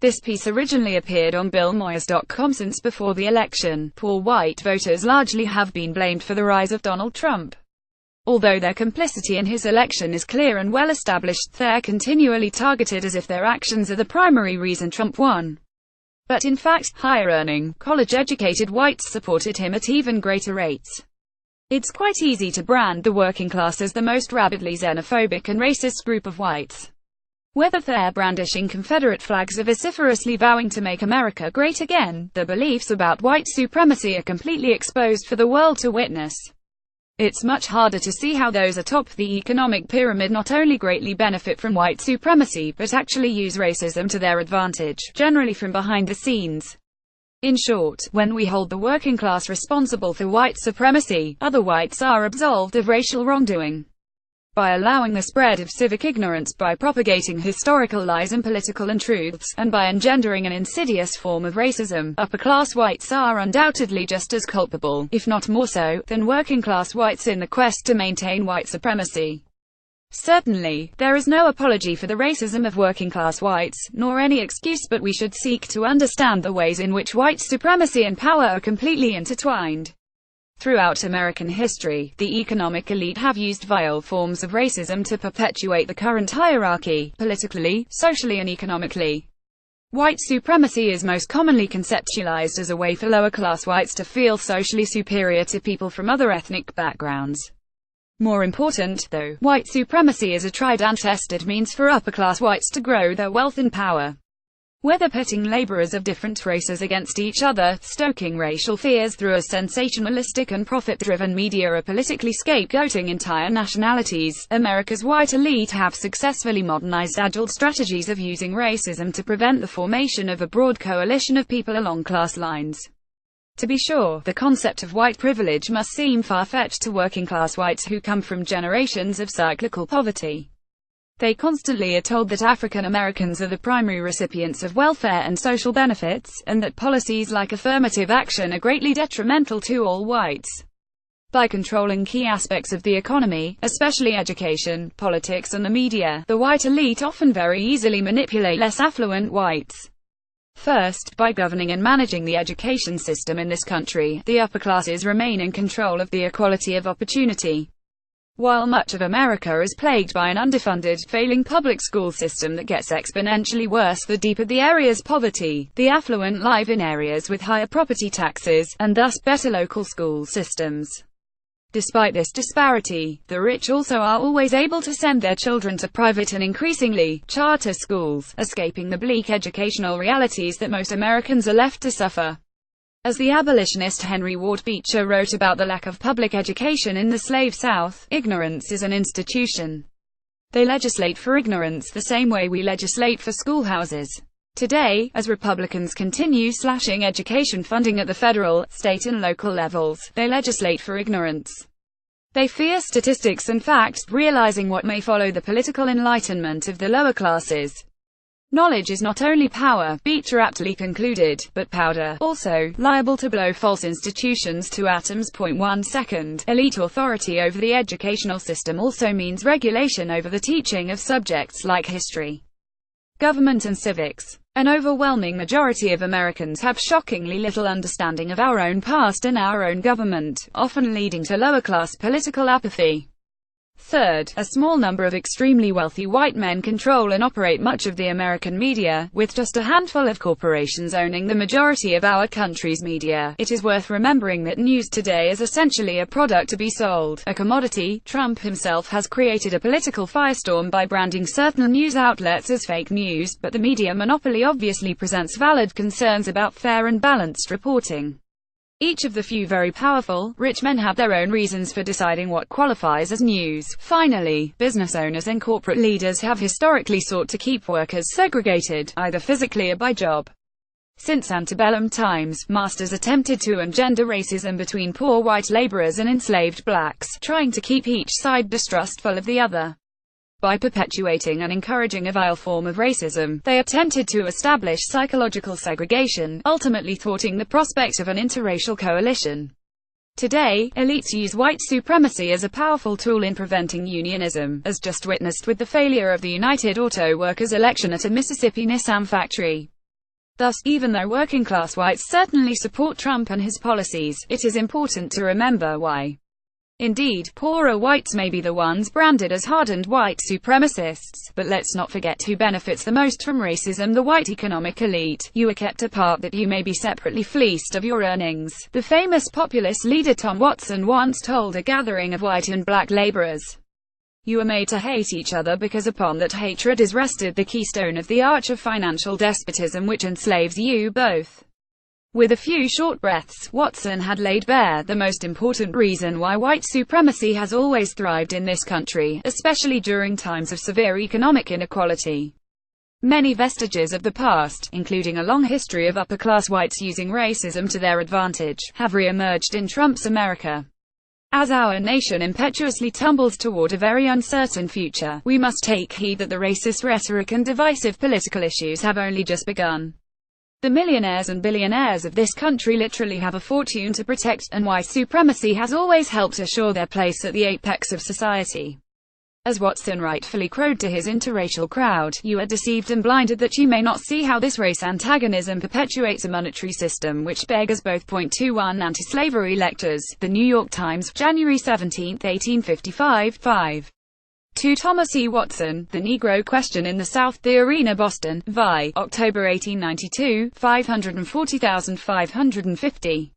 This piece originally appeared on BillMoyers.com. Since before the election, poor white voters largely have been blamed for the rise of Donald Trump. Although their complicity in his election is clear and well established, they're continually targeted as if their actions are the primary reason Trump won. But in fact, higher-earning, college-educated whites supported him at even greater rates. It's quite easy to brand the working class as the most rabidly xenophobic and racist group of whites. Whether they're brandishing Confederate flags or vociferously vowing to make America great again, the beliefs about white supremacy are completely exposed for the world to witness. It's much harder to see how those atop the economic pyramid not only greatly benefit from white supremacy, but actually use racism to their advantage, generally from behind the scenes. In short, when we hold the working class responsible for white supremacy, other whites are absolved of racial wrongdoing. By allowing the spread of civic ignorance, by propagating historical lies and political untruths, and by engendering an insidious form of racism, upper-class whites are undoubtedly just as culpable, if not more so, than working-class whites in the quest to maintain white supremacy. Certainly, there is no apology for the racism of working-class whites, nor any excuse, but we should seek to understand the ways in which white supremacy and power are completely intertwined. Throughout American history, the economic elite have used vile forms of racism to perpetuate the current hierarchy, politically, socially and economically. White supremacy is most commonly conceptualized as a way for lower-class whites to feel socially superior to people from other ethnic backgrounds. More important, though, white supremacy is a tried and tested means for upper-class whites to grow their wealth and power. Whether pitting laborers of different races against each other, stoking racial fears through a sensationalistic and profit-driven media, or politically scapegoating entire nationalities, America's white elite have successfully modernized agile strategies of using racism to prevent the formation of a broad coalition of people along class lines. To be sure, the concept of white privilege must seem far-fetched to working-class whites who come from generations of cyclical poverty. They constantly are told that African Americans are the primary recipients of welfare and social benefits, and that policies like affirmative action are greatly detrimental to all whites. By controlling key aspects of the economy, especially education, politics and the media, the white elite often very easily manipulate less affluent whites. First, by governing and managing the education system in this country, the upper classes remain in control of the equality of opportunity. While much of America is plagued by an underfunded, failing public school system that gets exponentially worse the deeper the area's poverty, the affluent live in areas with higher property taxes, and thus better local school systems. Despite this disparity, the rich also are always able to send their children to private and increasingly, charter schools, escaping the bleak educational realities that most Americans are left to suffer. As the abolitionist Henry Ward Beecher wrote about the lack of public education in the slave South, ignorance is an institution. They legislate for ignorance the same way we legislate for schoolhouses. Today, as Republicans continue slashing education funding at the federal, state and local levels, they legislate for ignorance. They fear statistics and facts, realizing what may follow the political enlightenment of the lower classes. Knowledge is not only power, Beecher aptly concluded, but powder, also, liable to blow false institutions to atoms. 1 second, elite authority over the educational system also means regulation over the teaching of subjects like history, government and civics. An overwhelming majority of Americans have shockingly little understanding of our own past and our own government, often leading to lower-class political apathy. Third, a small number of extremely wealthy white men control and operate much of the American media, with just a handful of corporations owning the majority of our country's media. It is worth remembering that news today is essentially a product to be sold, a commodity. Trump himself has created a political firestorm by branding certain news outlets as fake news, but the media monopoly obviously presents valid concerns about fair and balanced reporting. Each of the few very powerful, rich men have their own reasons for deciding what qualifies as news. Finally, business owners and corporate leaders have historically sought to keep workers segregated, either physically or by job. Since antebellum times, masters attempted to engender racism between poor white laborers and enslaved blacks, trying to keep each side distrustful of the other. By perpetuating and encouraging a vile form of racism, they attempted to establish psychological segregation, ultimately thwarting the prospect of an interracial coalition. Today, elites use white supremacy as a powerful tool in preventing unionism, as just witnessed with the failure of the United Auto Workers election at a Mississippi Nissan factory. Thus, even though working-class whites certainly support Trump and his policies, it is important to remember why. Indeed, poorer whites may be the ones branded as hardened white supremacists, but let's not forget who benefits the most from racism: the white economic elite. You are kept apart that you may be separately fleeced of your earnings. The famous populist leader Tom Watson once told a gathering of white and black laborers, "You are made to hate each other because upon that hatred is rested the keystone of the arch of financial despotism which enslaves you both." With a few short breaths, Watson had laid bare the most important reason why white supremacy has always thrived in this country, especially during times of severe economic inequality. Many vestiges of the past, including a long history of upper-class whites using racism to their advantage, have re-emerged in Trump's America. As our nation impetuously tumbles toward a very uncertain future, we must take heed that the racist rhetoric and divisive political issues have only just begun. The millionaires and billionaires of this country literally have a fortune to protect, and white supremacy has always helped assure their place at the apex of society. As Watson rightfully crowed to his interracial crowd, "You are deceived and blinded that you may not see how this race antagonism perpetuates a monetary system which beggars both." 21 Anti-slavery lectures. The New York Times, January 17, 1855, 5. To Thomas E. Watson, The Negro Question in the South, The Arena, Boston, Vi. October 1892, 540,550.